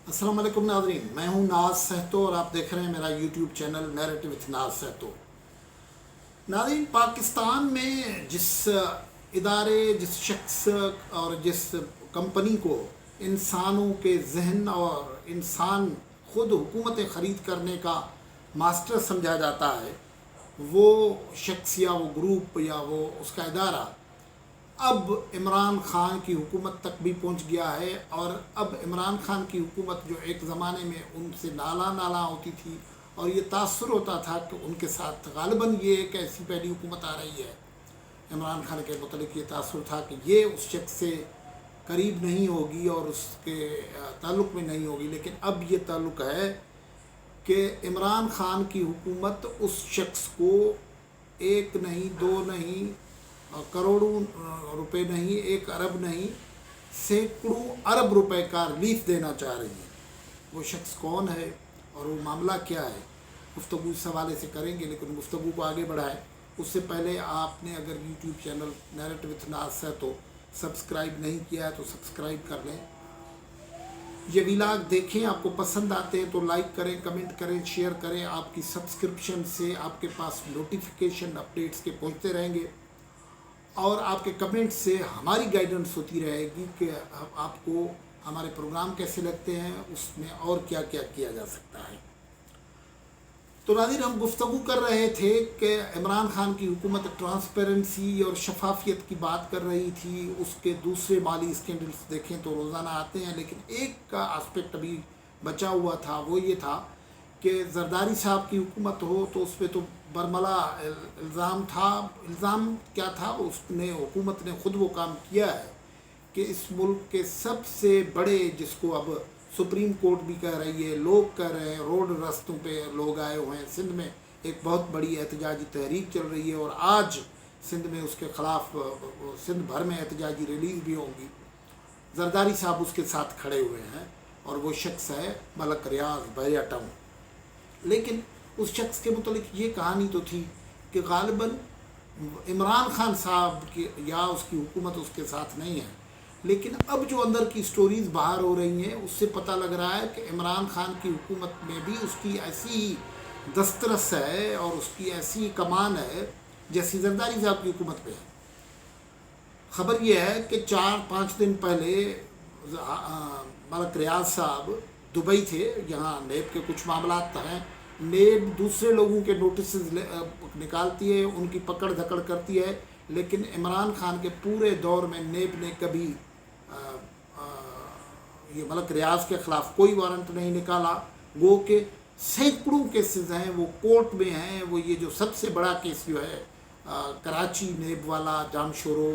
अस्सलाम वालेकुम नाज़रीन, मैं हूं नाज सहतो और आप देख रहे हैं मेरा यूट्यूब चैनल नैरेटिव विथ नाज सहतो। नाज़रीन, पाकिस्तान में जिस इदारे, जिस शख्स और जिस कंपनी को इंसानों के जहन और इंसान खुद हुकूमतें ख़रीद करने का मास्टर समझा जाता है, वो शख्स या वो ग्रुप या वो उसका इदारा अब इमरान ख़ान की हुकूमत तक भी पहुंच गया है। और अब इमरान ख़ान की हुकूमत जो एक ज़माने में उनसे नाला नाला होती थी और ये तासुर होता था कि उनके साथ गालिबन ये एक ऐसी पहली हुकूमत आ रही है, इमरान ख़ान के मुतल्लिक़ ये तासुर था कि ये उस शख्स से करीब नहीं होगी और उसके ताल्लुक़ में नहीं होगी। लेकिन अब ये ताल्लुक़ है कि इमरान ख़ान की हुकूमत उस शख्स को एक नहीं, दो नहीं, करोड़ों रुपए नहीं, 1 अरब नहीं, सैकड़ों अरब रुपए का रिलीफ देना चाह रही है। वो शख्स कौन है और वो मामला क्या है, गुफ्तगू इस हवाले से करेंगे। लेकिन गुफ्तगू को आगे बढ़ाएं उससे पहले आपने अगर यूट्यूब चैनल नैरेटिव विथ नाज सहतो सब्सक्राइब नहीं किया है तो सब्सक्राइब कर लें। ये व्लॉग देखें, आपको पसंद आते हैं तो लाइक करें, कमेंट करें, शेयर करें। आपकी सब्सक्रिप्शन से आपके पास नोटिफिकेशन अपडेट्स के पहुँचते रहेंगे और आपके कमेंट से हमारी गाइडेंस होती रहेगी कि आपको हमारे प्रोग्राम कैसे लगते हैं, उसमें और क्या क्या किया जा सकता है। तो नाज़रीन, हम गुफ्तगू कर रहे थे कि इमरान ख़ान की हुकूमत ट्रांसपेरेंसी और शफाफियत की बात कर रही थी। उसके दूसरे माली स्कैंडल्स देखें तो रोज़ाना आते हैं, लेकिन एक का आस्पेक्ट अभी बचा हुआ था, वो ये था कि जरदारी साहब की हुकूमत हो तो उस पर तो बरमला इल्ज़ाम था। इल्ज़ाम क्या था, उसने हुकूमत ने ख़ुद वो काम किया है कि इस मुल्क के सबसे बड़े, जिसको अब सुप्रीम कोर्ट भी कह रही है, लोग कह रहे हैं, रोड रास्तों पे लोग आए हुए हैं। सिंध में एक बहुत बड़ी एहतजाजी तहरीक चल रही है और आज सिंध में उसके ख़िलाफ़ सिंध भर में एहतजाजी रिलीज़ भी होंगी। जरदारी साहब उसके साथ खड़े हुए हैं और वो शख्स है मलक रियाज बहरिया टाउन। लेकिन उस शख्स के मुतलिक ये कहानी तो थी कि गालिबन इमरान ख़ान साहब की या उसकी हुकूमत उसके साथ नहीं है। लेकिन अब जो अंदर की स्टोरीज़ बाहर हो रही हैं उससे पता लग रहा है कि इमरान ख़ान की हुकूमत में भी उसकी ऐसी दस्तरस है और उसकी ऐसी कमान है जैसी जरदारी साहब की हुकूमत में है। ख़बर यह है कि 4-5 दिन पहले मलक रियाज साहब दुबई थे। यहाँ नेब के कुछ मामला हैं। नेब दूसरे लोगों के नोटिस निकालती है, उनकी पकड़ धकड़ करती है, लेकिन इमरान ख़ान के पूरे दौर में नेब ने कभी ये मलक रियाज के ख़िलाफ़ कोई वारंट नहीं निकाला। गो के सैकड़ों केसेस हैं, वो कोर्ट में हैं। वो ये जो सबसे बड़ा केस जो है कराची नेब वाला, जामशोरो,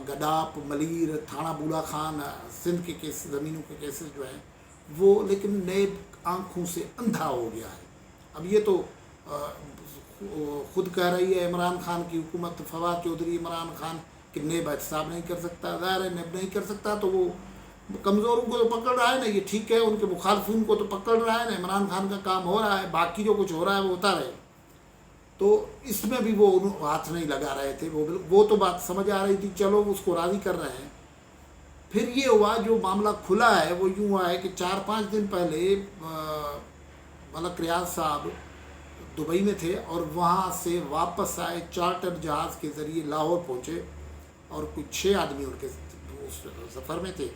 गडाप, मलीर, थाना बूला खान, सिंध के केस, ज़मीनों के केसेस जो हैं वो, लेकिन नेब आँखों से अंधा हो गया है। अब ये तो खुद कह रही है इमरान ख़ान की हुकूमत, फवाद चौधरी, इमरान ख़ान कि नेब एहतसाब नहीं कर सकता। ज़ाहिर है नेब नहीं कर सकता तो वो कमज़ोरों को तो पकड़ रहा है ना, ये ठीक है, उनके मुखालफिन को तो पकड़ रहा है ना। इमरान ख़ान का काम हो रहा है, बाकी जो कुछ हो रहा है वो होता रहे। तो इसमें भी वो हाथ नहीं लगा रहे थे। वो तो बात समझ आ रही थी, चलो उसको राज़ी कर रहे हैं। फिर ये हुआ, जो मामला खुला है वो यूँ हुआ है कि 4-5 दिन पहले मलक रियाज साहब दुबई में थे और वहाँ से वापस आए, चार्टर जहाज़ के ज़रिए लाहौर पहुँचे और कुछ 6 आदमी उनके उस सफ़र में थे।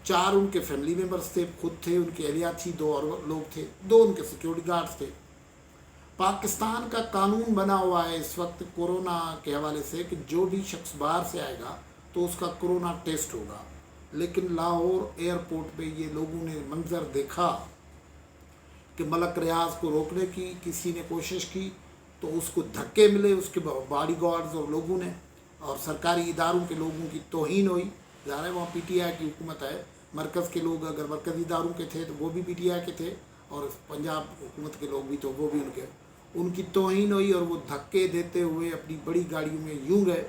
4 उनके फैमिली मेम्बर्स थे, खुद थे, उनकी अहलिया थी, 2 और लोग थे, 2 उनके सिक्योरिटी गार्ड्स थे। पाकिस्तान का कानून बना हुआ है इस वक्त कोरोना के हवाले से कि जो भी शख्स बाहर से आएगा तो उसका कोरोना टेस्ट होगा। लेकिन लाहौर एयरपोर्ट पे ये लोगों ने मंजर देखा कि मलक रियाज को रोकने की किसी ने कोशिश की तो उसको धक्के मिले उसके बॉडी गार्ड्स और लोगों ने, और सरकारी इदारों के लोगों की तौहीन हुई। ज़ाहिर है वहाँ पीटीआई की हुकूमत है, मरकज़ के लोग अगर मरकज़ी इदारों के थे तो वो भी पीटीआई के थे और पंजाब हुकूमत के लोग भी तो वो भी उनकी तौहीन हुई और वो धक्के देते हुए अपनी बड़ी गाड़ियों में यूँ गए।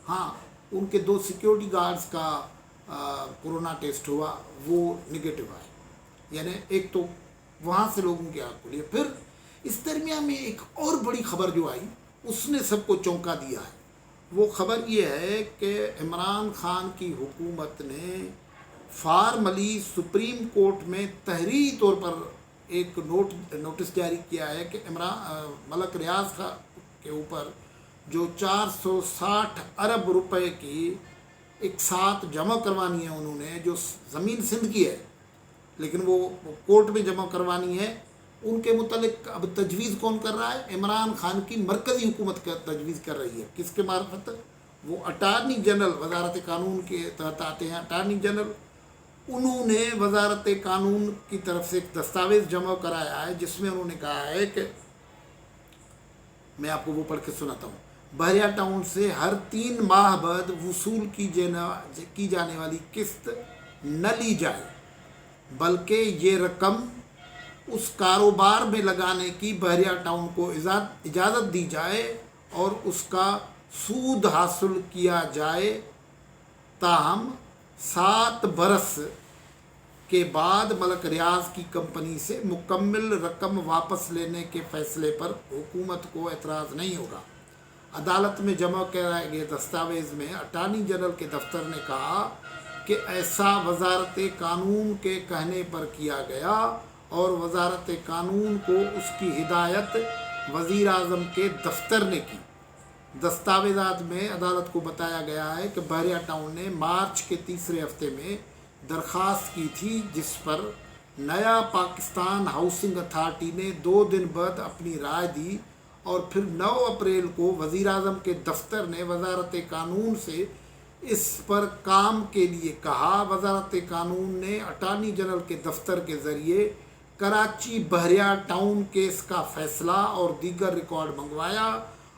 हाँ, उनके 2 सिक्योरिटी गार्ड्स का कोरोना टेस्ट हुआ, वो निगेटिव आए, यानी एक तो वहाँ से लोगों की आँख खुली। फिर इस दरमियान में एक और बड़ी खबर जो आई उसने सबको चौंका दिया है। वो खबर ये है कि इमरान ख़ान की हुकूमत ने फॉर्मली सुप्रीम कोर्ट में तहरीरी तौर पर एक नोटिस जारी किया है कि मलक रियाज खां के ऊपर जो 460 अरब रुपए की एक साथ जमा करवानी है उन्होंने, जो ज़मीन सिंध की है लेकिन वो कोर्ट में जमा करवानी है, उनके मुतलिक अब तजवीज़ कौन कर रहा है? इमरान खान की मरकज़ी हुकूमत का तजवीज़ कर रही है। किसके मार्फत? वो अटारनी जनरल, वजारत कानून के तहत आते हैं अटारनी जनरल, उन्होंने वजारत कानून की तरफ से एक दस्तावेज़ जमा कराया है जिसमें उन्होंने कहा है कि मैं आपको वो पढ़ के सुनाता हूँ। बहरिया टाउन से हर 3 माह बाद वसूल की जाने वाली किस्त न ली जाए, बल्कि ये रकम उस कारोबार में लगाने की बहरिया टाउन को इजाज़त दी जाए और उसका सूद हासिल किया जाए, ताहम 7 बरस के बाद मलक रियाज की कंपनी से मुकम्मल रकम वापस लेने के फैसले पर हुकूमत को एतराज़ नहीं होगा। अदालत में जमा कराए गए दस्तावेज़ में अटार्नी जनरल के दफ्तर ने कहा कि ऐसा वजारत कानून के कहने पर किया गया और वजारत कानून को उसकी हिदायत वज़ीर आज़म के दफ्तर ने की। दस्तावेज़ात में अदालत को बताया गया है कि बहरिया टाउन ने मार्च के तीसरे हफ्ते में दरख्वास्त की थी, जिस पर नया पाकिस्तान हाउसिंग अथॉरिटी ने 2 दिन बाद अपनी राय दी और फिर 9 अप्रैल को वज़ीर आज़म के दफ्तर ने वजारत कानून से इस पर काम के लिए कहा। वजारत कानून ने अटार्नी जनरल के दफ्तर के ज़रिए कराची बहरिया टाउन केस का फ़ैसला और दीगर रिकॉर्ड मंगवाया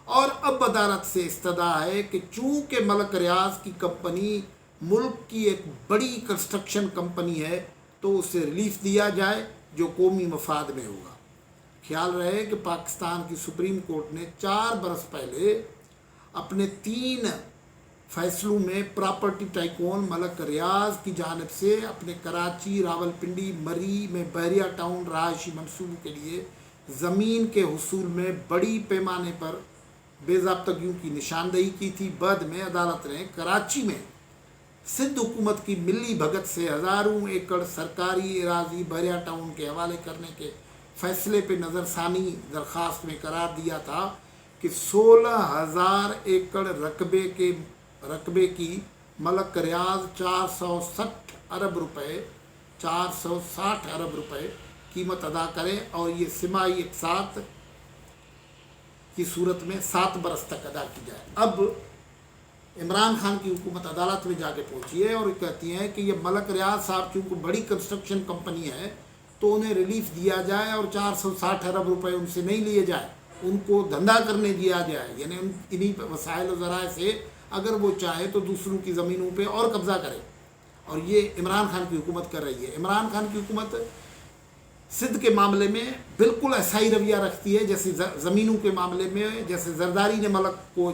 और अब अदालत से इस्तदा है कि चूँकि मलक रियाज की कंपनी मुल्क की एक बड़ी कंस्ट्रक्शन कंपनी है तो उसे रिलीफ दिया जाए जो कौमी मफाद में होगा। ख्याल रहे कि पाकिस्तान की सुप्रीम कोर्ट ने 4 बरस पहले अपने 3 फैसलों में प्रॉपर्टी टाइकून मलक रियाज की जानिब से अपने कराची, रावलपिंडी, मरी में बहरिया टाउन रहायशी मनसूबों के लिए ज़मीन के हुसूल में बड़ी पैमाने पर बेज़ाब्तगियों की निशानदेही की थी। बाद में अदालत ने कराची में सिंध हुकूमत की मिली भगत से हज़ारों एकड़ सरकारी अराज़ी बहरिया टाउन के हवाले करने के फैसले पर नज़रसानी दरख्वास्त में करार दिया था कि 16,000 एकड़ रकबे की मलक रियाज 460 अरब रुपए कीमत अदा करें और ये सिमाही इक़सात की सूरत में 7 बरस तक अदा की जाए। अब इमरान खान की हुकूमत अदालत में जाके पहुंची है और कहती है कि ये मलक रियाज साहब चूँकि बड़ी कंस्ट्रक्शन कंपनी है तो उन्हें रिलीफ दिया जाए और 460 अरब रुपए उनसे नहीं लिए जाए, उनको धंधा करने दिया जाए, यानी इन्हीं वसाइल और ज़राए से अगर वो चाहे तो दूसरों की ज़मीनों पे और कब्ज़ा करे। और ये इमरान खान की हुकूमत कर रही है। इमरान खान की हुकूमत सिंध के मामले में बिल्कुल ऐसा ही रवैया रखती है जैसे ज़मीनों के मामले में, जैसे जरदारी ने मलक को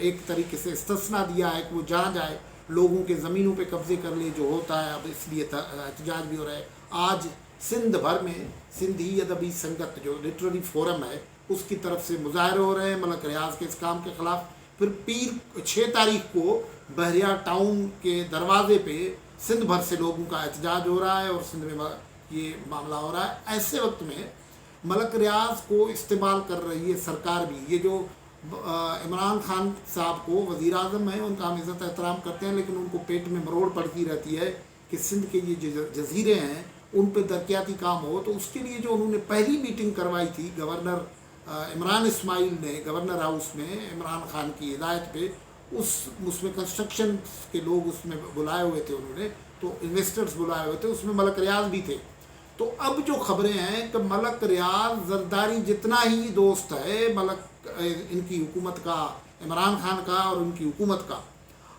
एक तरीके से इस्तिस्ना दिया है कि वो जहाँ जाए लोगों के ज़मीनों पे कब्ज़े कर ले, जो होता है। अब इसलिए एहतजाज भी हो रहा है। आज सिंध भर में सिंधी अदबी संगत जो लिटरेरी फोरम है उसकी तरफ से मुजाहरे हो रहे हैं मलक रियाज के इस काम के ख़िलाफ़। फिर पीर 6 तारीख को बहरिया टाउन के दरवाजे पे सिंध भर से लोगों का एहतजाज हो रहा है और सिंध में ये मामला हो रहा है। ऐसे वक्त में मलक रियाज को इस्तेमाल कर रही है सरकार भी। ये जो इमरान खान साहब को वज़ीर आज़म है उनका हम इज़्ज़त एहतराम करते हैं, लेकिन उनको पेट में मरोड़ पड़ती रहती है कि सिंध के ये जजीरे हैं उन पर तरक्याती काम हो। तो उसके लिए जो उन्होंने पहली मीटिंग करवाई थी गवर्नर इमरान इस्माइल ने गवर्नर हाउस में इमरान खान की हिदायत पे, उसमें कंस्ट्रक्शन के लोग उसमें बुलाए हुए थे उन्होंने, तो इन्वेस्टर्स बुलाए हुए थे, उसमें मलक रियाज भी थे। तो अब जो खबरें हैं कि मलक रियाज जरदारी जितना ही दोस्त है मलक इनकी हुकूमत का, इमरान खान का और उनकी हुकूमत का।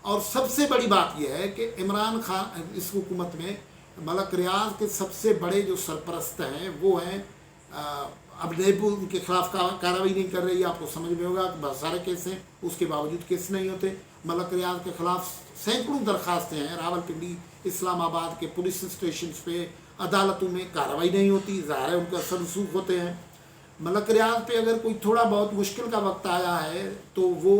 और सबसे बड़ी बात यह है कि इमरान खान इस हुकूमत में मलक रियाज के सबसे बड़े जो सरपरस्त हैं वो हैं अब नेबू उनके खिलाफ कार्रवाई नहीं कर रही है। आपको समझ में होगा कि बहुत सारे केस हैं, उसके बावजूद केस नहीं होते। मलक रियाज के ख़िलाफ़ सैकड़ों दरख्वास्तें हैं। रावलपिंडी, इस्लामाबाद के पुलिस स्टेशन पे, अदालतों में कार्रवाई नहीं होती। ज़ाहिर है उनका असर रसूख होते हैं। मलक रियाज पे अगर कोई थोड़ा बहुत मुश्किल का वक्त आया है तो वो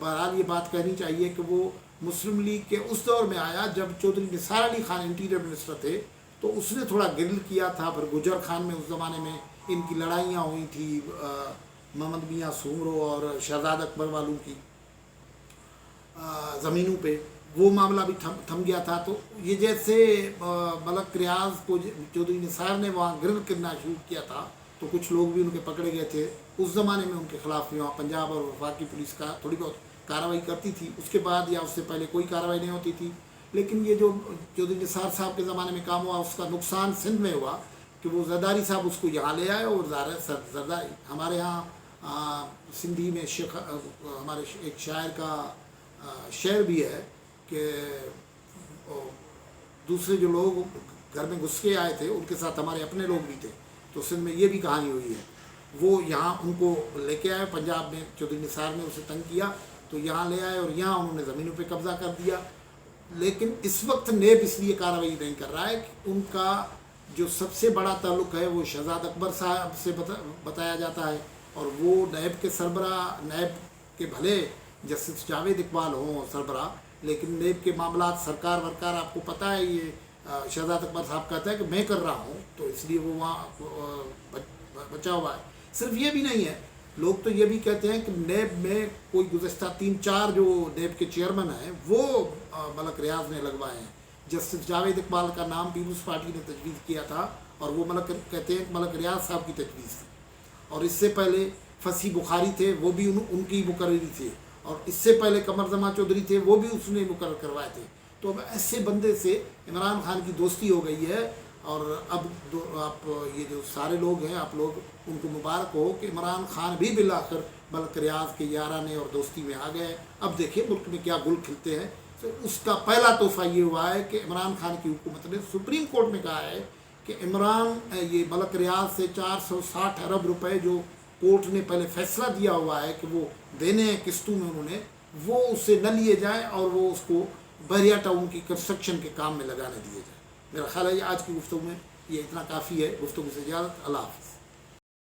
बहरहाल ये बात कहनी चाहिए कि वो مسلم لیگ کے اس دور میں آیا جب چودھری نثار علی خان انٹیریئر منسٹر تھے، تو اس نے تھوڑا گرل کیا تھا. پھر گجر خان میں اس زمانے میں ان کی لڑائیاں ہوئی تھی محمد میاں سومرو اور شہزاد اکبر والوں کی زمینوں پہ، وہ معاملہ بھی تھم گیا تھا. تو یہ جیسے ملک ریاض کو چودھری نثار نے وہاں گرل کرنا شروع کیا تھا، تو کچھ لوگ بھی ان کے پکڑے گئے تھے. اس زمانے میں ان کے خلاف بھی وہاں پنجاب اور وفاقی پولیس کا تھوڑی بہت کارروائی کرتی تھی. اس کے بعد یا اس سے پہلے کوئی کارروائی نہیں ہوتی تھی. لیکن یہ جو چودھری نثار صاحب کے زمانے میں کام ہوا، اس کا نقصان سندھ میں ہوا کہ وہ زرداری صاحب اس کو یہاں لے آئے. اور زرداری ہمارے ہاں سندھی میں شیخ ہمارے ایک شاعر کا شعر بھی ہے کہ دوسرے جو لوگ گھر میں گھس کے آئے تھے ان کے ساتھ ہمارے اپنے لوگ بھی تھے. تو سندھ میں یہ بھی کہانی ہوئی ہے. وہ یہاں ان کو لے کے آئے، پنجاب میں چودھری نثار نے اسے تنگ کیا تو یہاں لے آئے اور یہاں انہوں نے زمینوں پہ قبضہ کر دیا. لیکن اس وقت نیب اس لیے کارروائی نہیں کر رہا ہے کہ ان کا جو سب سے بڑا تعلق ہے وہ شہزاد اکبر صاحب سے بتایا جاتا ہے. اور وہ نیب کے سربراہ، نیب کے بھلے جسٹس جاوید اقبال ہوں سربراہ، لیکن نیب کے معاملات سرکار ورکار آپ کو پتہ ہے یہ شہزاد اکبر صاحب کہتا ہے کہ میں کر رہا ہوں، تو اس لیے وہ وہاں بچا ہوا ہے. صرف یہ بھی نہیں ہے، لوگ تو یہ بھی کہتے ہیں کہ نیب میں کوئی گزشتہ 3-4 جو نیب کے چیئرمین ہیں وہ ملک ریاض نے لگوائے ہیں. جسٹس جاوید اقبال کا نام پیپلز پارٹی نے تجویز کیا تھا اور وہ کہتے ہیں کہ ملک ریاض صاحب کی تجویز تھی. اور اس سے پہلے فصیح بخاری تھے، وہ بھی ان کی مقرری تھی. اور اس سے پہلے قمر زمان چودھری تھے، وہ بھی اس نے مقرر کروائے تھے. تو اب ایسے بندے سے عمران خان کی دوستی ہو گئی ہے. اور اب آپ یہ جو سارے لوگ ہیں، آپ لوگ ان کو مبارک ہو کہ عمران خان بھی بالآخر ملک ریاض کے یارانے اور دوستی میں آ گئے. اب دیکھیں ملک میں کیا گل کھلتے ہیں. تو اس کا پہلا تحفہ یہ ہوا ہے کہ عمران خان کی حکومت نے سپریم کورٹ میں کہا ہے کہ یہ ملک ریاض سے 460 ارب روپے جو کورٹ نے پہلے فیصلہ دیا ہوا ہے کہ وہ دینے ہیں قسطوں میں، انہوں نے وہ اس سے نہ لیے جائیں اور وہ اس کو بحریہ ٹاؤن کی کنسٹرکشن کے کام میں لگانے دیے جائیں. میرا خیال ہے آج کی گفتگو میں یہ اتنا کافی ہے. گفتگو سے اجازت. اللہ حافظ.